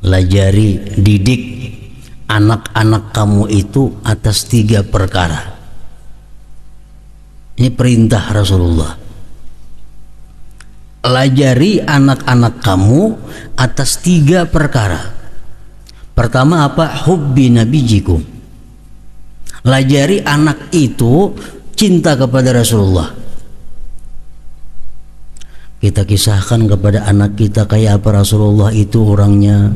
Lajari, didik anak-anak kamu itu atas 3 perkara. Ini perintah Rasulullah. Lajari anak-anak kamu atas 3 perkara. Pertama apa? Hubbi nabijikum. Lajari anak itu cinta kepada Rasulullah. Kita kisahkan kepada anak kita kayak apa Rasulullah itu orangnya,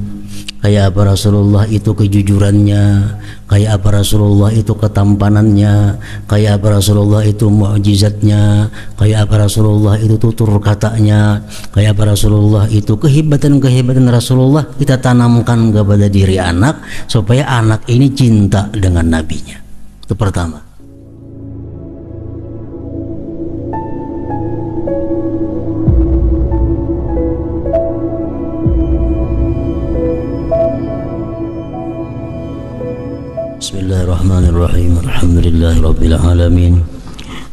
kayak apa Rasulullah itu kejujurannya, kayak apa Rasulullah itu ketampanannya, kayak apa Rasulullah itu mukjizatnya, kayak apa Rasulullah itu tutur katanya, kayak apa Rasulullah itu kehebatan-kehebatan Rasulullah kita tanamkan kepada diri anak supaya anak ini cinta dengan nabinya. Itu pertama. Bismillahirrahmanirrahim. Alhamdulillahirabbil alamin.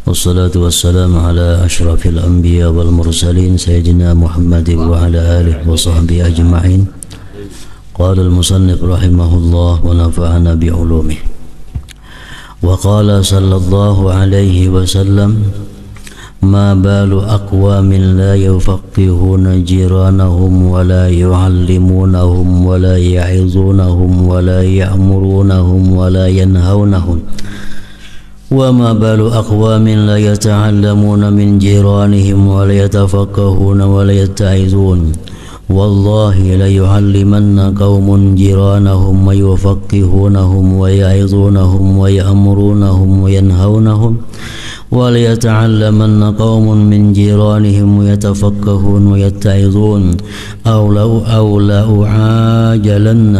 Wassalatu wassalamu ala asyrafil anbiya wal mursalin sayyidina Muhammadin wa ala alihi wa sahbihi ajma'in. Qala al-musannif rahimahullah wa nafa'ana bi ulumihi. Wa qala sallallahu alaihi wasallam ma balu aqwamin la yufaqqihuna jiranahum wa la yu'allimunahum wa la ya'izunahum wa la ya'murunahum wa la yanhaunahum wa ma balu aqwamin la yata'allamuna min jiranihim wa la yatafaqqahuna wa la yatta'izun wallahi la yu'allimanna qaumun jiranahum wa yufaqqihunahum wa ya'izunahum wa ya'murunahum wa yanhaunahum وَلْيَتَعَلَّمَنَّ قَوْمٌ مِّنْ جِيرَانِهِمْ وَيَتَفَقَّهُونَ وَيَتَّعِظُونَ أَوْ لَأُعَاجَلَنَّ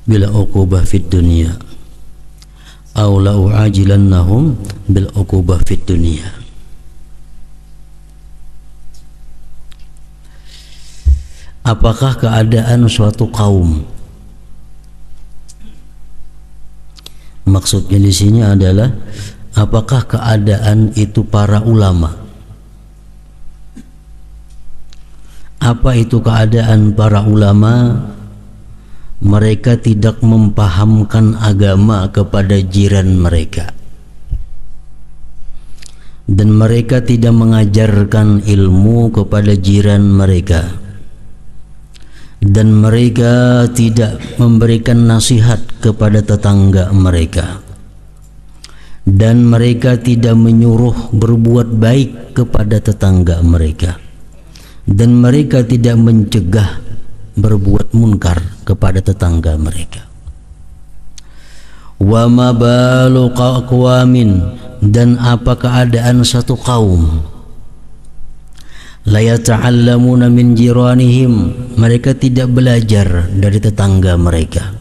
بِالْعُقُوبَةِ فِي الدُّنْيَا أَوْ لَأُعَاجِلَنَّهُمْ بِالْعُقُوبَةِ فِي الدُّنْيا. Apakah keadaan suatu kaum? Maksudnya di sini adalah apakah keadaan itu para ulama? Apa itu keadaan para ulama? Mereka tidak mempahamkan agama kepada jiran mereka, dan mereka tidak mengajarkan ilmu kepada jiran mereka, dan mereka tidak memberikan nasihat kepada tetangga mereka, dan mereka tidak menyuruh berbuat baik kepada tetangga mereka, dan mereka tidak mencegah berbuat munkar kepada tetangga mereka. Wa ma balu aqwamin, dan apa keadaan satu kaum la yata'allamuna min jiranihim, mereka tidak belajar dari tetangga mereka,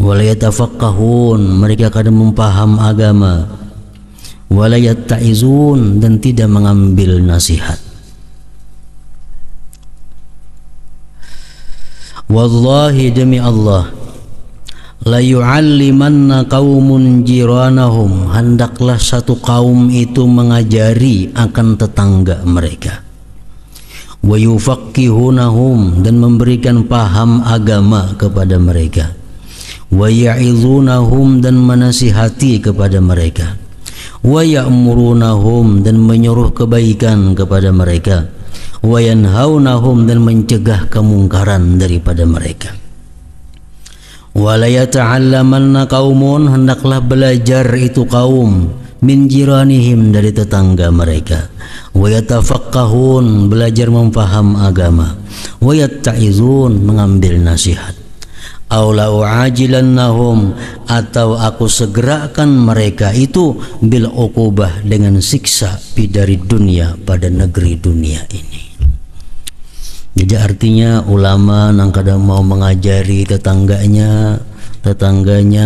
wa la yatafaqqahun, mereka kadang mempaham agama, wa la yatta'izun, dan tidak mengambil nasihat. Wallahi, demi Allah, la yu'allimanna qaumun jiranahum, hendaklah satu kaum itu mengajari akan tetangga mereka, wa yufaqqihunahum, dan memberikan paham agama kepada mereka, wa ya'izunahum, dan menasihati kepada mereka, wa ya'murunahum, dan menyuruh kebaikan kepada mereka, wa yanhaunahum, dan mencegah kemungkaran daripada mereka. Wala yata'allamanna qaumun, hendaklah belajar itu kaum min jiranihim, dari tetangga mereka, wa yatafaqqahun, belajar memfaham agama, wa yatta'izun, mengambil nasihat. Aw la u'ajilannahum, atau aku segerakan mereka itu bil uqubah, dengan siksa dari dunia, pada negeri dunia ini. Jadi artinya ulama nang kada mau mengajari tetangganya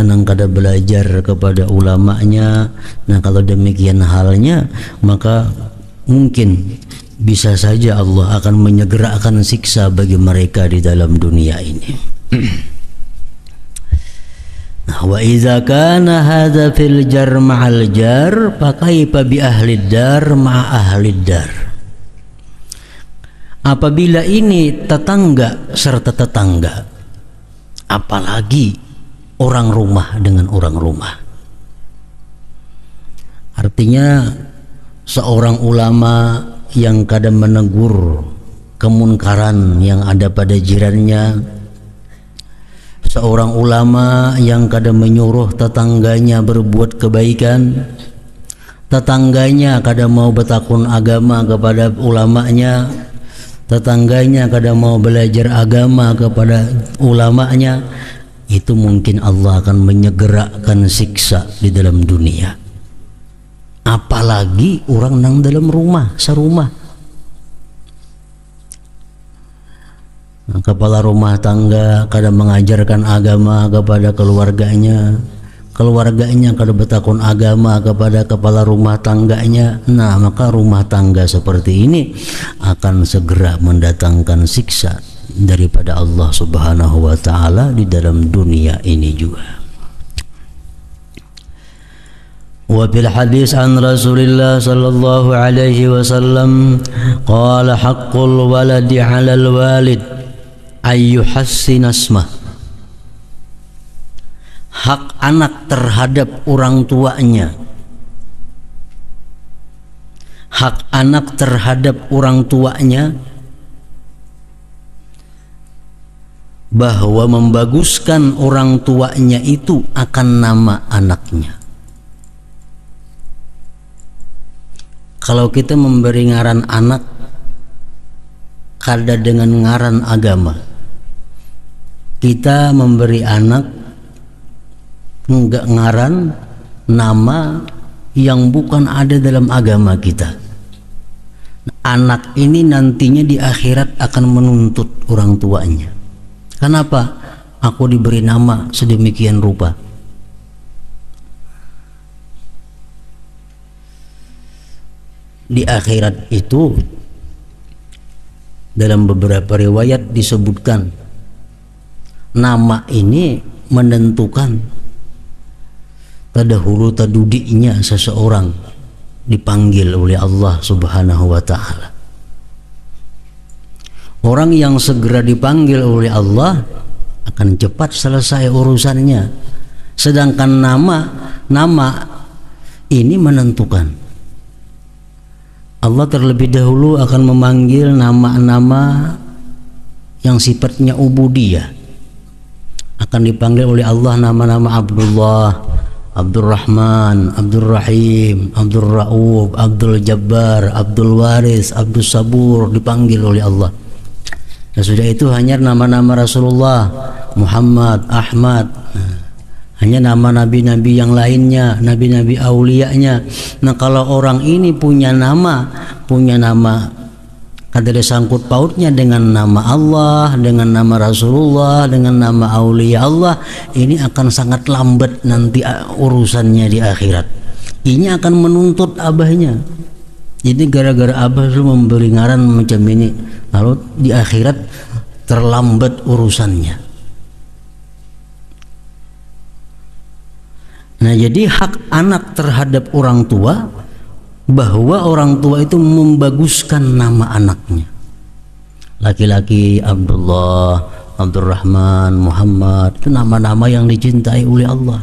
nang kada belajar kepada ulamanya. Nah, kalau demikian halnya, maka mungkin bisa saja Allah akan menyegerakan siksa bagi mereka di dalam dunia ini. Wa idza kana hadza fil jar ma'al jar, fa kaifa bi ahli dar ma'a ahli dar. Apabila ini tetangga serta tetangga, apalagi orang rumah dengan orang rumah. Artinya seorang ulama yang kadang menegur kemunkaran yang ada pada jirannya, seorang ulama yang kadang menyuruh tetangganya berbuat kebaikan, tetangganya kadang mau bertakun agama kepada ulamanya, tetangganya kadang mau belajar agama kepada ulamanya, itu mungkin Allah akan menyegerakan siksa di dalam dunia. Apalagi orang nang dalam rumah, serumah. Kepala rumah tangga kadang mengajarkan agama kepada keluarganya, keluarganya kadang bertakun agama kepada kepala rumah tangganya. Nah, maka rumah tangga seperti ini akan segera mendatangkan siksa daripada Allah Subhanahu wa taala di dalam dunia ini juga. Wa bil hadis an Rasulillah sallallahu alaihi wasallam qala haqqul waladi 'alal walid ay yuhassin asmah. Hak anak terhadap orang tuanya, hak anak terhadap orang tuanya bahwa membaguskan orang tuanya itu akan nama anaknya. Kalau kita memberi ngaran anak kada dengan ngaran agama, kita memberi anak enggak ngaran nama yang bukan ada dalam agama kita. Anak ini nantinya di akhirat akan menuntut orang tuanya. Kenapa aku diberi nama sedemikian rupa? Di akhirat itu dalam beberapa riwayat disebutkan nama ini menentukan tadahulu tadudinya seseorang dipanggil oleh Allah Subhanahu wa taala. Orang yang segera dipanggil oleh Allah akan cepat selesai urusannya. Sedangkan nama ini menentukan. Allah terlebih dahulu akan memanggil nama-nama yang sifatnya ubudiyah. Akan dipanggil oleh Allah nama-nama Abdullah, Abdurrahman, Abdurrahim, Abdul Rauf, Abdul Jabbar, Abdul Waris, Abdul Sabur, dipanggil oleh Allah. Dan sudah itu hanya nama-nama Rasulullah, Muhammad, Ahmad, hanya nama nabi-nabi yang lainnya, nabi-nabi auliyanya. Nah, kalau orang ini punya nama kada ada sangkut pautnya dengan nama Allah, dengan nama Rasulullah, dengan nama aulia Allah, ini akan sangat lambat nanti urusannya di akhirat. Ini akan menuntut abahnya. Jadi gara-gara abah itu memberi ngaran macam ini, lalu di akhirat terlambat urusannya. Nah, jadi hak anak terhadap orang tua bahwa orang tua itu membaguskan nama anaknya. Laki-laki Abdullah, Abdurrahman, Muhammad, itu nama-nama yang dicintai oleh Allah.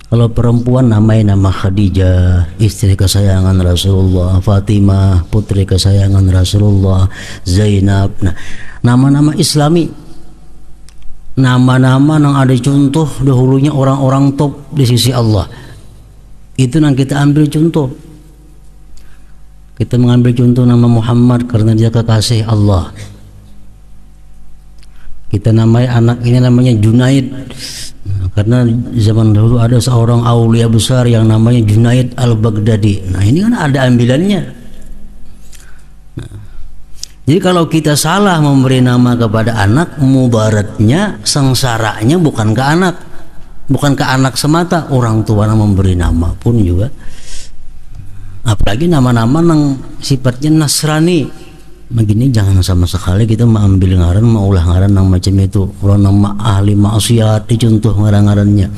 Kalau perempuan namanya nama Khadijah, istri kesayangan Rasulullah, Fatimah, putri kesayangan Rasulullah, Zainab. Nah, nama-nama Islami, nama-nama yang ada contoh dahulunya orang-orang top di sisi Allah, itu yang kita ambil contoh. Kita mengambil contoh nama Muhammad karena dia kekasih Allah. Kita namai anak ini namanya Junaid karena zaman dahulu ada seorang aulia besar yang namanya Junaid al-Baghdadi. Nah, ini kan ada ambilannya. Jadi kalau kita salah memberi nama kepada anak, mudaratnya, sengsaranya bukan ke anak, bukan ke anak semata, orang tua yang memberi nama pun juga. Apalagi nama-nama yang sifatnya Nasrani, begini jangan sama sekali kita mengambil ngaran, maulah ngaran yang macam itu. Kalau nama ahli maksiat dicontoh ngaran-ngarannya.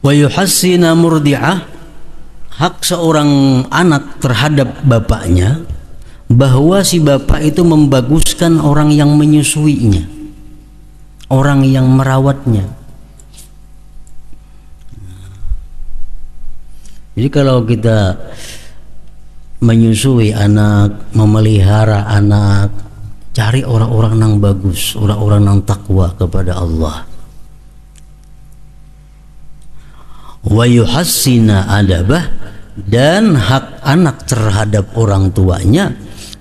Wa yuhassina murdi'ah, hak seorang anak terhadap bapaknya, bahwa si bapak itu membaguskan orang yang menyusuinya, orang yang merawatnya. Jadi kalau kita menyusui anak, memelihara anak, cari orang-orang yang bagus, orang-orang yang takwa kepada Allah. Wa yuhassina adabah, dan hak anak terhadap orang tuanya,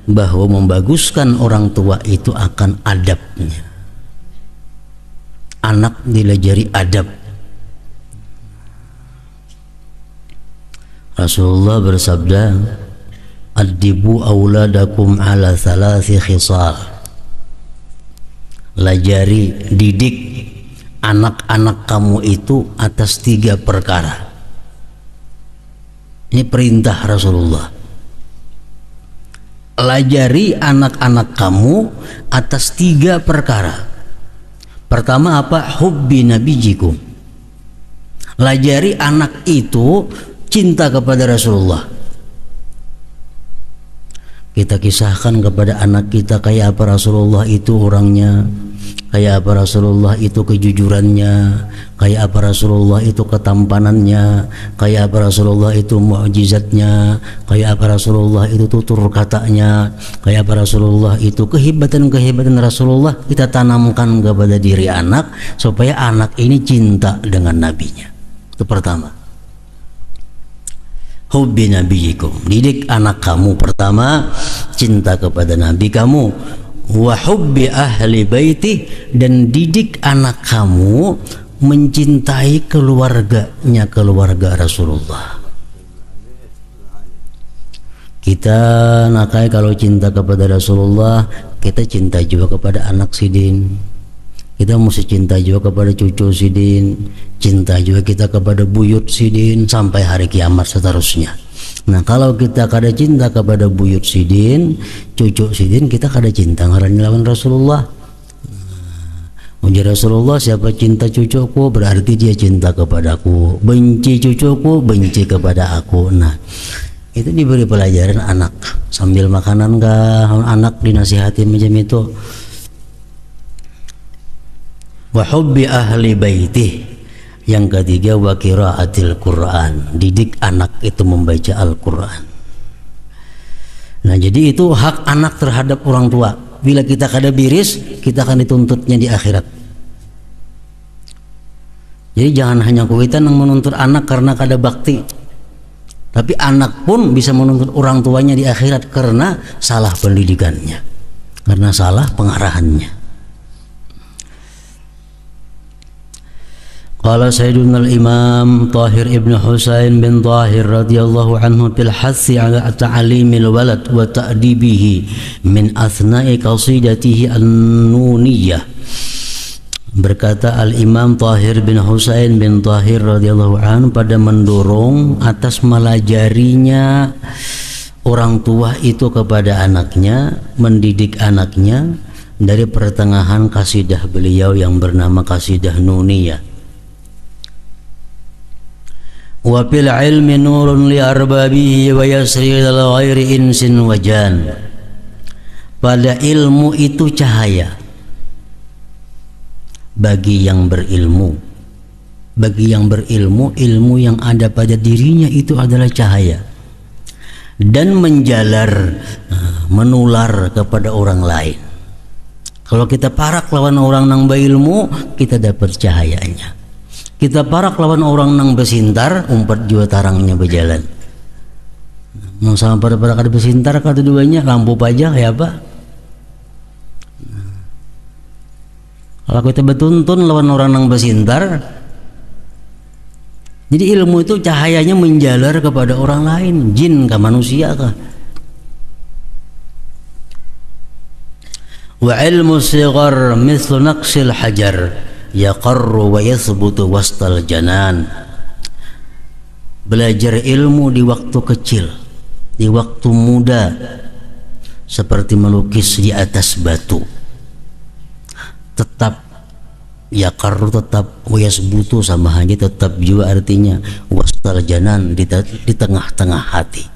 bahwa membaguskan orang tua itu akan adabnya. Anak dilajari adab. Rasulullah bersabda, "Addibu auladakum ala thalathi khisal." Lajari, didik anak-anak kamu itu atas 3 perkara. Ini perintah Rasulullah. Lajari anak-anak kamu atas 3 perkara. Pertama apa? Hubbi nabijikum. Lajari anak itu cinta kepada Rasulullah. Kita kisahkan kepada anak kita kayak apa Rasulullah itu orangnya, kayak apa Rasulullah itu kejujurannya, kayak apa Rasulullah itu ketampanannya, kayak apa Rasulullah itu mukjizatnya, kayak apa Rasulullah itu tutur katanya, kayak apa Rasulullah itu kehebatan-kehebatan Rasulullah kita tanamkan kepada diri anak supaya anak ini cinta dengan nabinya. Itu pertama. Hubbi nabiyikum, didik anak kamu pertama cinta kepada nabi kamu. Wa hubbi ahli baiti, dan didik anak kamu mencintai keluarganya, keluarga Rasulullah. Kita nakai kalau cinta kepada Rasulullah, kita cinta juga kepada anak sidin. Kita mesti cinta juga kepada cucu sidin, cinta juga kita kepada buyut sidin sampai hari kiamat seterusnya. Nah, kalau kita kada cinta kepada buyut sidin, cucu sidin, kita kada cinta ngaran lawan Rasulullah. Ujar Rasulullah, siapa cinta cucuku berarti dia cinta kepadaku, benci cucuku benci kepada aku. Nah, itu diberi pelajaran anak sambil makanan kah, anak dinasihatin macam itu. Wa hubbi ahli baitih, yang ketiga wa qiraatil Quran, didik anak itu membaca Al-Quran. Nah, jadi itu hak anak terhadap orang tua. Bila kita kada biris, kita akan dituntutnya di akhirat. Jadi jangan hanya kita yang menuntut anak karena kada bakti, tapi anak pun bisa menuntut orang tuanya di akhirat karena salah pendidikannya, karena salah pengarahannya. Qala Sayyiduna al-Imam Tahir ibn Husain bin Tahir radhiyallahu anhu fil hathi ala ta'limil walad wa ta'dibihi min athna'i qasidatihi an-nuniyah. Berkata Al-Imam Tahir bin Husain bin Tahir radhiyallahu anhu pada mendorong atas melajarinya orang tua itu kepada anaknya, mendidik anaknya dari pertengahan kasidah beliau yang bernama Kasidah Nuniyah. Wa fil ilmi nurun li arbabihi wa yasri lil ghairi insin wajan. Pada ilmu itu cahaya bagi yang berilmu. Bagi yang berilmu, ilmu yang ada pada dirinya itu adalah cahaya dan menjalar, menular kepada orang lain. Kalau kita parak lawan orang nang berilmu, kita dapat cahayanya. Kita parak lawan orang nang besintar, umpat jua tarangnya berjalan. Mau sama pada kada besintar kata duanya, lampu pajak ya apa? Kalau kita betuntun lawan orang nang besintar, jadi ilmu itu cahayanya menjalar kepada orang lain, jin ke manusia kah? Wa ilmu sighar mithlu naqsil hajar yaqarru wa yathbutu wastal janan. Belajar ilmu di waktu kecil, di waktu muda, seperti melukis di atas batu, tetap yaqarru tetap, wa yasbutu sama hanya tetap juga artinya, wastal janan di tengah-tengah hati.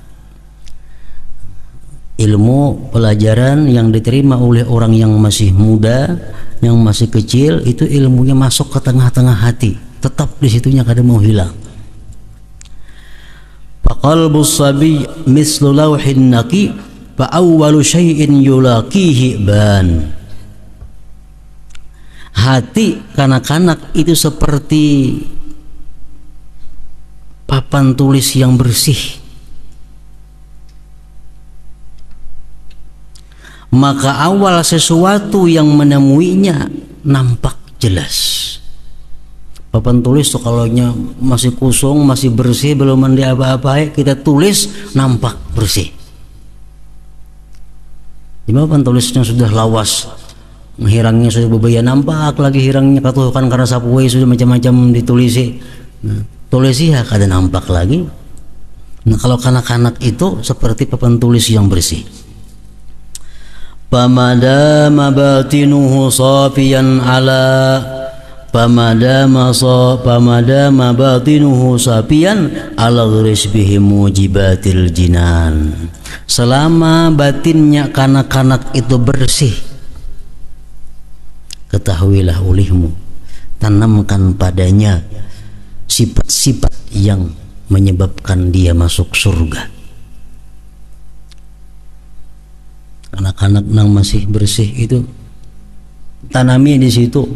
Ilmu pelajaran yang diterima oleh orang yang masih muda, yang masih kecil, itu ilmunya masuk ke tengah-tengah hati, tetap di situnya, kada mau hilang. Faqalbus sabi mislu lawhin naqi fa awwalu syai'in yulaqihi ban. Hati kanak-kanak itu seperti papan tulis yang bersih, maka awal sesuatu yang menemuinya nampak jelas. Papan tulis tuh kalau masih kosong, masih bersih, belum mandi apa-apa, kita tulis nampak bersih. Di papan tulisnya sudah lawas, hirangnya sudah bebaya, nampak lagi hirangnya katuhkan karena sapuai sudah macam-macam ditulisi. Tulisi ya kada nampak lagi. Nah, kalau kanak-kanak itu seperti papan tulis yang bersih. Pamadama batinuhu safiyan ala pamadama batinuhu safiyan ala gharisbihi mujibatil jinan. Selama batinnya kanak-kanak itu bersih, ketahuilah olehmu, tanamkan padanya sifat-sifat yang menyebabkan dia masuk surga. Anak-anak yang masih bersih itu tanami di situ,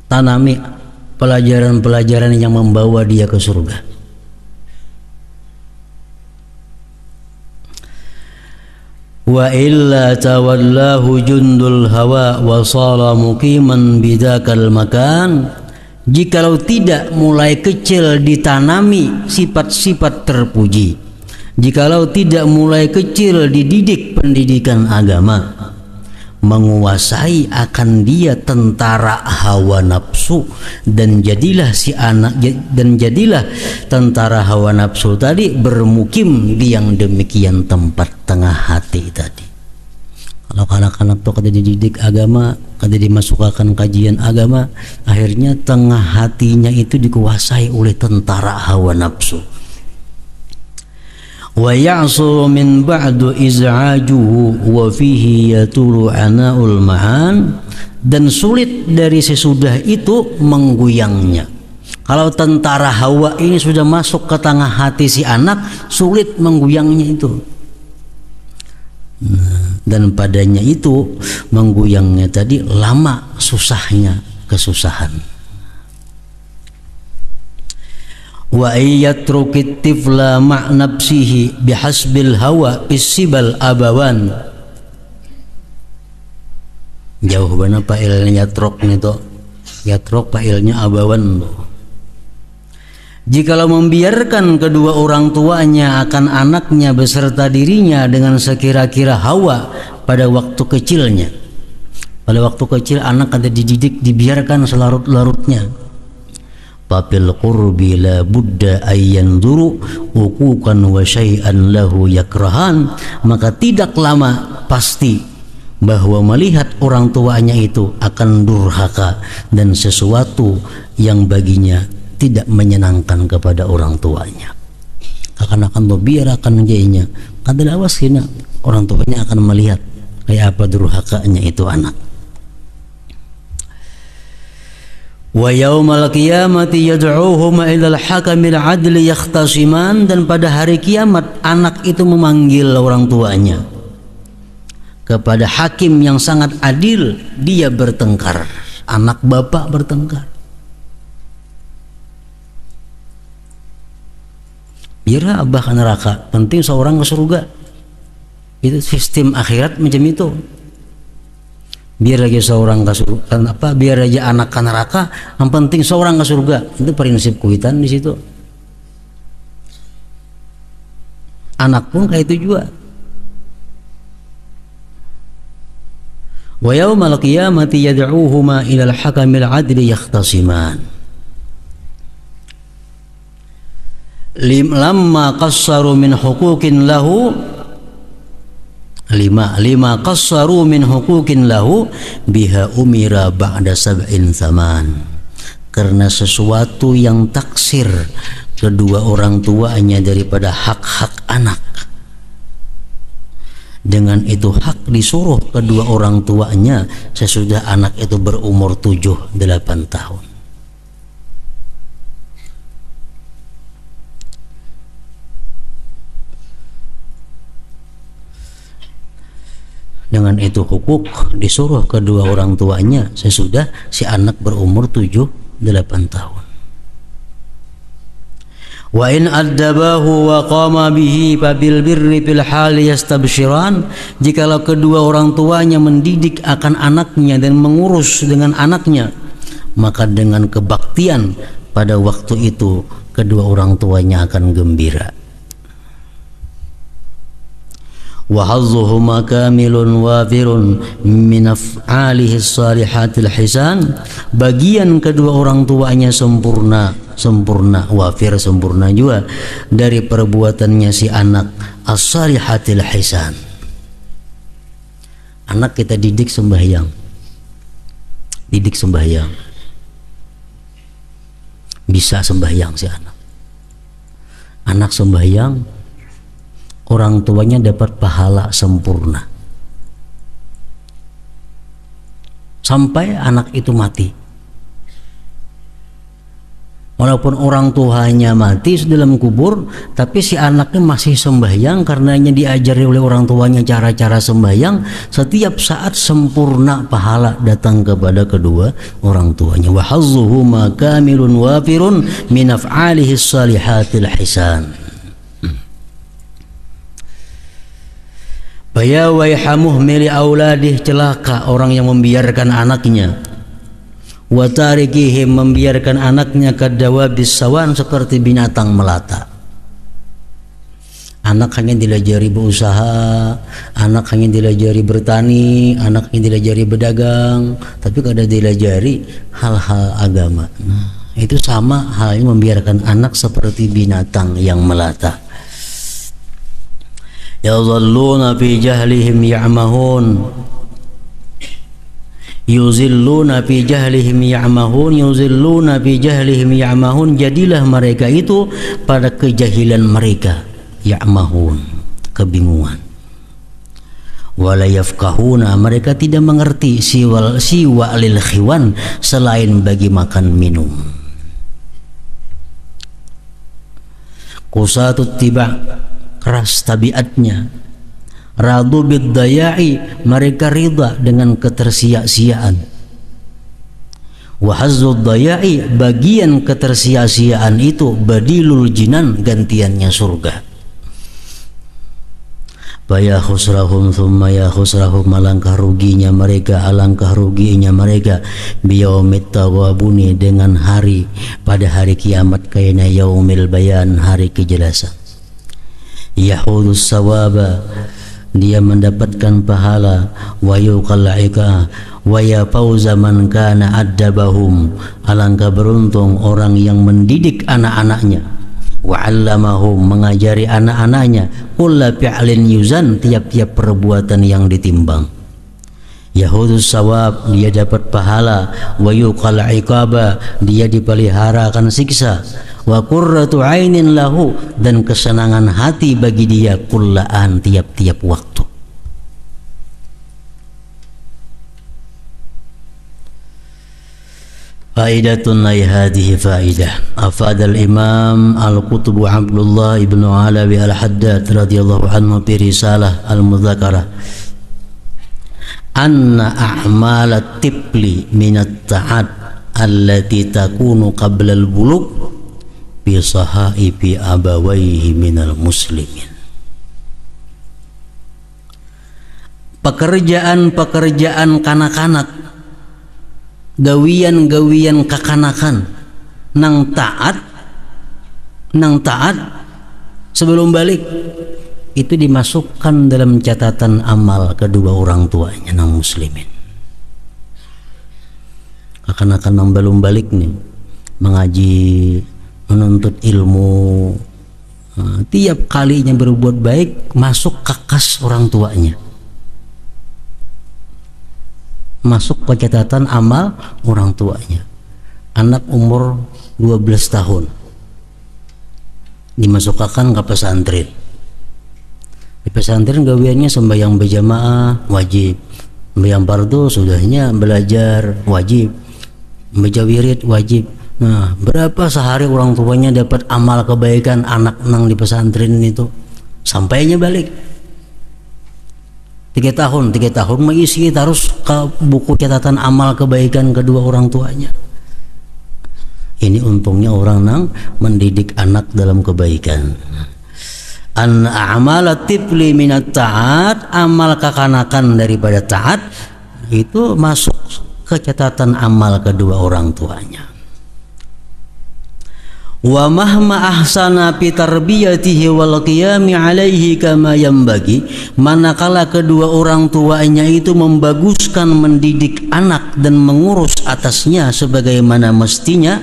tanami pelajaran-pelajaran yang membawa dia ke surga. Wa illa tawallahu jundul hawa wa sala muqiman bidakal makan. Jikalau tidak mulai kecil ditanami sifat-sifat terpuji, jikalau tidak mulai kecil dididik pendidikan agama, menguasai akan dia tentara hawa nafsu, dan jadilah tentara hawa nafsu tadi bermukim di yang demikian tempat tengah hati tadi. Kalau anak-anak tuh kada dididik agama, kada dimasukkan kajian agama, akhirnya tengah hatinya itu dikuasai oleh tentara hawa nafsu. Wa ya'suru min ba'du iz'ajuhu wa fihi yatulu ana'ul ma'an, dan sulit dari sesudah itu mengguyangnya. Kalau tentara hawa ini sudah masuk ke tengah hati si anak, sulit mengguyangnya itu. Dan padanya itu mengguyangnya tadi lama susahnya kesusahan. Wa ayatrukit tifla ma'nabsihi bihasbil hawa isibal abawan. Jauh mana pailnya yatrok nih toh, yatrok pailnya abawan toh. Jikalau membiarkan kedua orang tuanya akan anaknya beserta dirinya dengan sekira-kira hawa pada waktu kecilnya, pada waktu kecil anak ada dididik, dibiarkan selarut-larutnya. Papil qurbi la budda ayyan duru uqukan wa syai'an lahu yakrahan, maka tidak lama pasti bahwa melihat orang tuanya itu akan durhaka dan sesuatu yang baginya tidak menyenangkan kepada orang tuanya. Akan biar akan jadinya kada lawas hina orang tuanya akan melihat kayak apa durhakanya itu anak. Wa yaumal qiyamati yad'uhuma ilal hakamil adli yakhtasiman, dan pada hari kiamat anak itu memanggil orang tuanya kepada hakim yang sangat adil, dia bertengkar, anak bapak bertengkar. Biar abah ke neraka, penting seorang ke surga. Itu sistem akhirat macam itu. Biar aja seorang ke surga, biar aja anak ke neraka, yang penting seorang ke surga. Itu prinsip kuitan di situ. Anak pun kayak itu juga. Wa yaumal qiyamati yad'uhuma ilal hakamil adli yakhtasiman. Lamma qassaru min huquqin lahu lima qassaru min huquqin lahu biha umira ba'da sab'in thaman, karena sesuatu yang taksir kedua orang tuanya daripada hak-hak anak, dengan itu hak disuruh kedua orang tuanya sesudah anak itu berumur 7-8 tahun. Dengan itu hukuk disuruh kedua orang tuanya sesudah si anak berumur 7-8 tahun. Wa in addabahu wa qama bihi fabil birri fil hali yastabshiran, jikalau kedua orang tuanya mendidik akan anaknya dan mengurus dengan anaknya, maka dengan kebaktian pada waktu itu kedua orang tuanya akan gembira. Wa hazzuhuma kamilun wafirun min af'alihi shalihatil hisan, bagian kedua orang tuanya sempurna wafir, sempurna juga dari perbuatannya si anak as-shalihatil hisan. Anak kita didik sembahyang, bisa sembahyang si anak sembahyang, orang tuanya dapat pahala sempurna sampai anak itu mati. Walaupun orang tuanya mati dalam kubur, tapi si anaknya masih sembahyang karenanya diajari oleh orang tuanya cara-cara sembahyang. Setiap saat sempurna pahala datang kepada kedua orang tuanya. Wa hazzuhuma kamilun wafirun min af'alihi shalihatil hisan. Faya waihamuh mili auladih, celaka orang yang membiarkan anaknya, wa tarikihim, membiarkan anaknya kadawabis sawan, seperti binatang melata. Anak hanya dilajari berusaha, anak hanya dilajari bertani, anak hanya dilajari berdagang, tapi kada dilajari hal-hal agama. Itu sama halnya membiarkan anak seperti binatang yang melata. Yadhalluna fi jahlihim ya'mahun, yuzilluna fi jahlihim ya'mahun, yuzilluna fi jahlihim ya'mahun, jadilah mereka itu pada kejahilan mereka, ya'mahun, kebingungan. Wala yafqahuna, mereka tidak mengerti siwa lil khiwan, selain bagi makan minum. Qusatut tiba', keras tabiatnya. Radu bid-daya'i, mereka ridha dengan ketersia-siaan. Wa hazzud daya'i, bagian ketersia-siaan itu badilul jinan, gantiannya surga. Faya khusrahum thumma ya khusrahum, alangkah ruginya mereka, alangkah ruginya mereka, biyaumit tawabuni, dengan hari pada hari kiamat, kayana yaumil bayan, hari kejelasan. Yahudus sawaba, dia mendapatkan pahala, wa yuqalla'ika wa ya fauza man kana addabahum, alangkah beruntung orang yang mendidik anak-anaknya, wa 'allamahum, mengajari anak-anaknya, kulla fi'lin yuzan, tiap-tiap perbuatan yang ditimbang. Yahudus sawab, dia dapat pahala, wa yuqalla'ikaba, dia dipeliharakan siksa, wa qurratu ainin lahu, dan kesenangan hati bagi dia, kullaan, tiap-tiap waktu. Faidatun lai hadhihi faidah. Afadal Imam Al-Qutb Abdullah ibn Alawi Al-Haddad radhiyallahu anhu fi risalah Al-Mudzakarah, anna a'mal at-tifli min at-ta'at allati takunu qabla al-bulugh bi sahaifi abawaihi minal muslimin. Pekerjaan-pekerjaan kanak-kanak, gawian-gawian kakanakan nang taat sebelum balik, itu dimasukkan dalam catatan amal kedua orang tuanya nang muslimin. Kakanakan nang belum balik nih, mengaji, menuntut ilmu, tiap kalinya berbuat baik masuk kakas orang tuanya. masuk ke catatan amal orang tuanya. Anak umur 12 tahun dimasukkan ke pesantren. Di pesantren gaweannya sembahyang berjamaah wajib, sembahyang fardu sudahnya belajar wajib, baca wirid wajib. Nah, berapa sehari orang tuanya dapat amal kebaikan anak nang di pesantren itu? Sampainya balik 3 tahun mengisi terus ke buku catatan amal kebaikan kedua orang tuanya. Ini untungnya orang nang mendidik anak dalam kebaikan. An a'malat tifli minat ta'at, amal kekanakan daripada taat itu masuk ke catatan amal kedua orang tuanya. Wa mahma ahsana fi tarbiyatihi wal qiyami alaihi kama yanbaghi, manakala kedua orang tuanya itu membaguskan mendidik anak dan mengurus atasnya sebagaimana mestinya,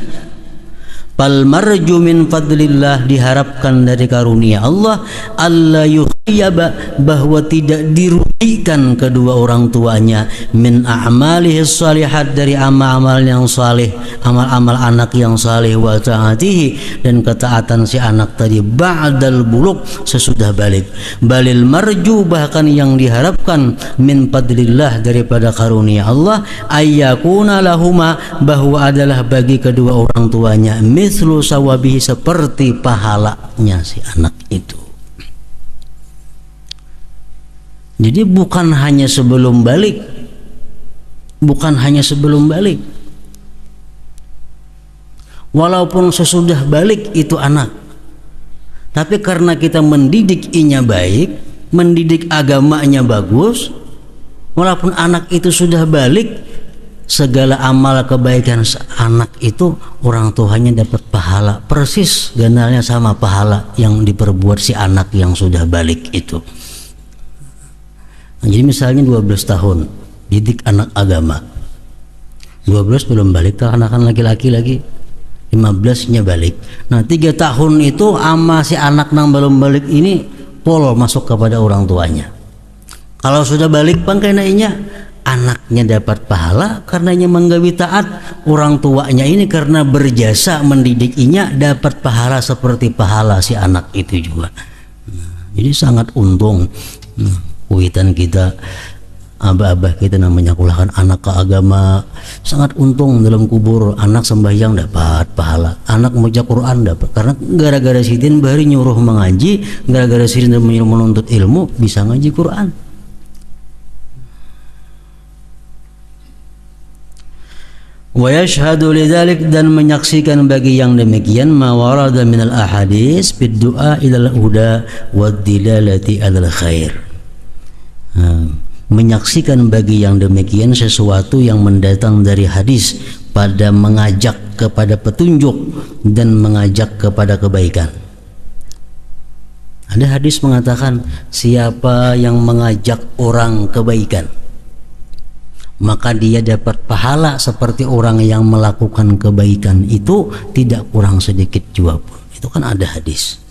fal marju min fadlillah, diharapkan dari karunia Allah, alla yukhiyaba, bahwa tidak dirugikan kedua orang tuanya, min a'malihi shalihat, dari amal-amal yang saleh, amal-amal anak yang saleh, wa ta'atihi, dan ketaatan si anak tadi ba'dal buluk, sesudah balik. Balil marju, bahkan yang diharapkan, min fadlillah, daripada karunia Allah, ayyakuna lahuma, bahwa adalah bagi kedua orang tuanya mislu sawabihi, seperti pahalanya si anak itu. Jadi bukan hanya sebelum balik, walaupun sesudah balik itu anak, tapi karena kita mendidik inya baik, mendidik agamanya bagus, walaupun anak itu sudah balik, segala amal kebaikan anak itu orang tuanya dapat pahala persis ganalnya sama pahala yang diperbuat si anak yang sudah balik itu. Nah, jadi misalnya 12 tahun didik anak agama, 12 belum balik, anak-anak laki-laki lagi 15-nya balik. Nah 3 tahun itu ama si anak nang belum balik ini pol masuk kepada orang tuanya. Kalau sudah balik pangkainainya, anaknya dapat pahala karenanya menggawi taat, orang tuanya ini karena berjasa mendidikinya dapat pahala seperti pahala si anak itu juga. Jadi sangat untung kuitan kita, abah-abah kita namanya kulahkan anak ke agama, sangat untung dalam kubur. Anak sembahyang dapat pahala, anak membaca Quran dapat, karena gara-gara sidin bahari nyuruh mengaji, gara-gara sidin menyuruh menuntut ilmu bisa ngaji Quran. Wa yashhadu lidzalik, dan menyaksikan bagi yang demikian, ma warada minal ahadits bid du'a ilal huda wad dilalati alal khair. Menyaksikan bagi yang demikian sesuatu yang mendatang dari hadis pada mengajak kepada petunjuk dan mengajak kepada kebaikan. Ada hadis mengatakan siapa yang mengajak orang kebaikan maka dia dapat pahala seperti orang yang melakukan kebaikan itu tidak kurang sedikit jua pun. Itu kan ada hadis.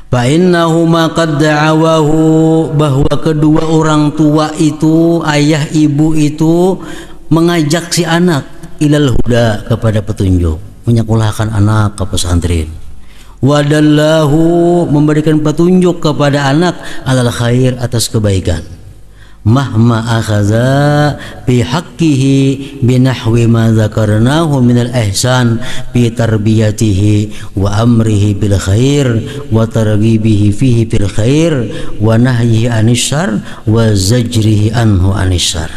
Fa innahuma qad da'awahu, bahwa kedua orang tua itu, ayah ibu itu mengajak si anak ilal huda, kepada petunjuk, menyekolahkan anak ke pesantren. Wadallahu, memberikan petunjuk kepada anak alal khair, atas kebaikan. Mahma akhaza bi haqqihi binahwi ma dzakarnahu minal ihsan bi tarbiyatihi wa amrihi bil khair wa targhibihi fihi fil khair wa nahyihi anis syarr wa zajrihi anhu anis syarr.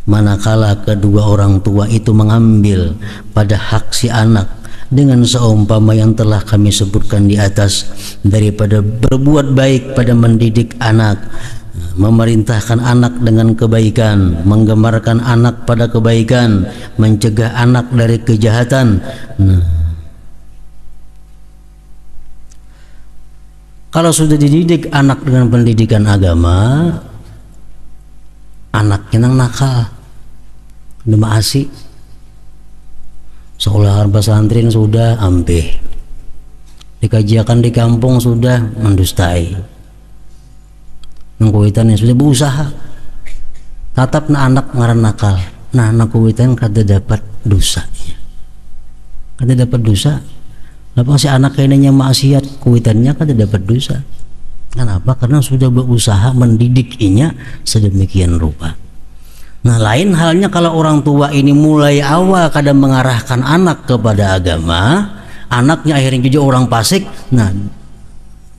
Manakala kedua orang tua itu mengambil pada hak si anak dengan seumpama yang telah kami sebutkan di atas, daripada berbuat baik pada mendidik anak, memerintahkan anak dengan kebaikan, menggemarkan anak pada kebaikan, mencegah anak dari kejahatan. Kalau sudah dididik anak dengan pendidikan agama, anaknya nang nakal, udah asik. Sekolah pesantren sudah ampeh, dikajiakan di kampung sudah mendustai, Nangkuitan yang sudah berusaha tatap na anak ngaran nakal, nah anak kuitan kada dapat dosa, kada dapat dosa. Lapang si anak kayaknya maksiat, kuitannya kada dapat dosa. Kenapa? Karena sudah berusaha mendidikinya sedemikian rupa. Nah, lain halnya kalau orang tua ini mulai awal kadang mengarahkan anak kepada agama, anaknya akhirnya jadi orang fasik, nah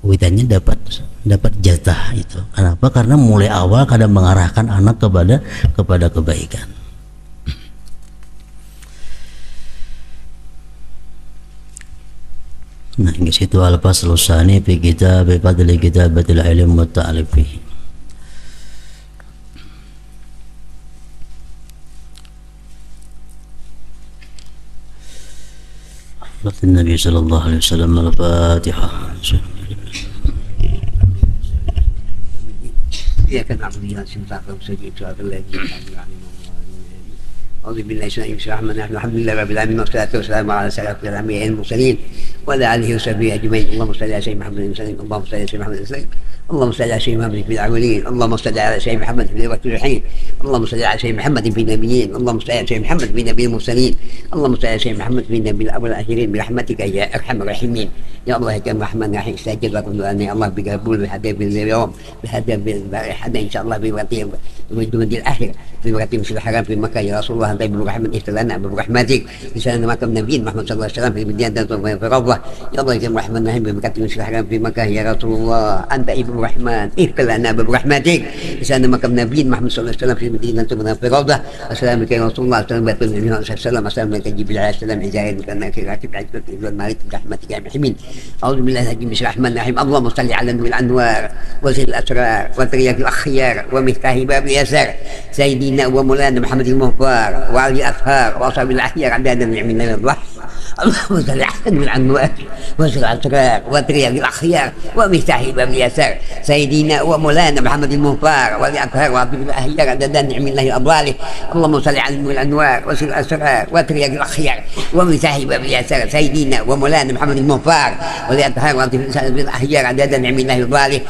kuitannya dapat jatah itu. Kenapa? Karena mulai awal kadang mengarahkan anak kepada kebaikan. Nah, di situ al-faslu tsani fi kitab fadli kitabatil ilm wa ta'alif fihi. Nabi sallallahu alaihi wasallam al-Fatihah. Ya kan abdi cinta kaum segitu lagi. أعوذ بالله من الشيطان الرجيم الحمد لله رب العالمين والصلاة والسلام على سيدنا الأنبياء المرسلين وعلى آله وصحبه أجمعين. اللهم صل على سيدنا محمد وسلم. اللهم صل على سيدنا محمد وسلم. اللهم صل على سيدنا محمد في الأولين. اللهم صل على سيدنا محمد في الرسولين. اللهم صل على سيدنا محمد في النبيين. اللهم صل على سيدنا محمد في نبي المرسلين. اللهم صل على سيدنا محمد في نبي الأول والآخرين برحمتك يا أرحم الراحمين. يا الله يا كريم الرحمن الرحيم استجب لكم دعاني الله بقبول بهدايا اليوم بهدايا بالحدا إن شاء الله بوقتهم ودود الآخر في وقت مسجد الحرام في مكة. يا رسول الله أنت برحمة اهتلنا برحمتك لسان مكة النبي محمد صلى الله عليه وسلم في المدينة في روضة. يا الله يا كريم الرحمن الرحيم بوقت مسجد الحرام في مكة. يا رسول الله أنت ابن الرحمن اهتلنا برحمتك لسان مكة النبي محمد صلى الله عليه وسلم في المدينة في روضة. السلام عليكم يا رسول الله. السلام عليكم النبي صلى الله عليه وسلم. السلام عليكم جبريل عليه السلام عزائر كأنك راكب عجبك إبن مالك برحمتك يا محمين. أعوذ بالله الرجيم بسم الله الرحمن الرحيم. اللهم صل على نور الأنوار وزير الأسرار وترياق الأخيار ومفتاح باب اليسار سيدنا ومولانا محمد المختار وعلي الأطهار وأصحاب الأخيار عدد النعم من الله. اللهم صل على نور الأنوار وزير الأسرار وترياق الأخيار ومفتاح باب اليسار سيدنا ومولانا محمد المختار وعلي الأطهار وأصحاب الأخيار عدد النعم من الله أبراله. اللهم صل على نور الأنوار وزير الأسرار وترياق الأخيار ومفتاح باب اليسار سيدنا ومولانا محمد المختار ولأطهار بالأحيار عدد نعم الله وضاله.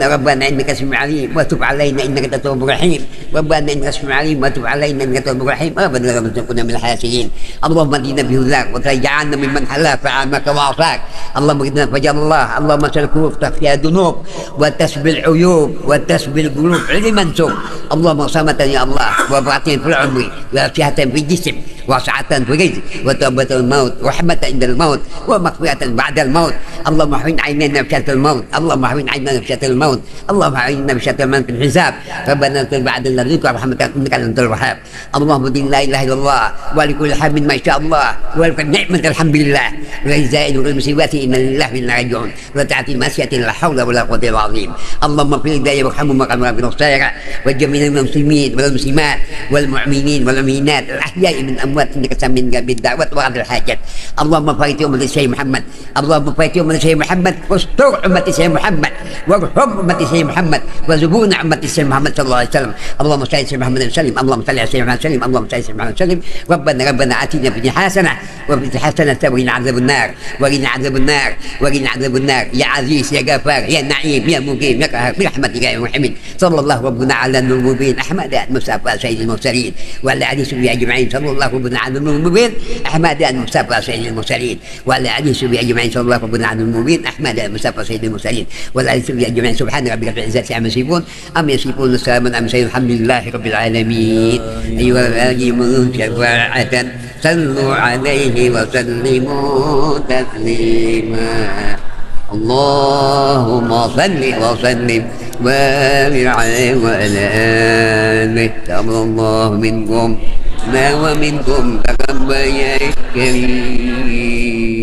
ربنا إنك سميع عليم وتب علينا إنك تواب رحيم. ربنا إنك سميع عليم وتب علينا إنك تواب رحيم. ربنا لا تكن من الحاسدين. اللهم اهدنا بهداك وتجعلنا ممن حلا فعامك وعصاك. اللهم اهدنا فجر الله. اللهم سلكوك تخفي الذنوب وتسبي العيوب وتسبي القلوب علما سوء. اللهم صمتا يا الله وبرعة في العمر وصحة في الجسم وسعة في الرزق وتوبة الموت ورحمة عند الموت ومغفرة بعد الموت. اللهم احفظ عيننا بشتى الموت. اللهم احفظ عيننا بشتى الموت. اللهم احفظ عيننا بشتى الموت في الحساب. ربنا اغفر بعد الذنوب ورحمتك انك انت الوهاب. اللهم دين لا اله الا الله ولكل حمد ما شاء الله ولكل نعمة الحمد لله ولزائد والمصيبات ان لله وانا راجعون وتعطي مسيئة لا حول ولا قوة الا العظيم. اللهم اغفر لي وارحمهم وارحم بالخير وجميع المسلمين والمسلمات والمؤمنين والمؤمنات الاحياء من اموات انك سمين بالدعوة وغفر الحاجات. اللهم فرج امة الشيخ محمد. اللهم فرج امة الشيخ محمد واستر امة الشيخ محمد وارحم امة الشيخ محمد وزبون امة الشيخ محمد صلى الله عليه وسلم. اللهم صل على سيدنا محمد وسلم. اللهم صل على سيدنا محمد وسلم. اللهم صل على سيدنا محمد وسلم. ربنا اتنا في حسنه وفي حسنه وقنا عذاب النار وقنا عذاب النار وقنا عذاب النار. يا عزيز يا غفار يا نعيم يا مقيم يا قهار برحمتك يا محمد. صلى الله ربنا على النور المبين احمد المصطفى سيد المرسلين وعلى اله وصحبه اجمعين. صلى الله ربنا على النور المبين احمد المصطفى سيد المرسلين وعلى اله وصحبه اجمعين. صلى الله ربنا على النور المبين احمد المصطفى سيد المرسلين وعلى اله وصحبه اجمعين. سبحان ربك رب العزه عما يصفون ام يصفون السلام على المرسلين الحمد لله رب العالمين. ايها الراجمون شفاعة صلوا عليه وسلموا تسليما. اللهم صل وسلم وبارك عليه وعلى آله. تقبل الله منكم ومنكم تقبل يا كريم.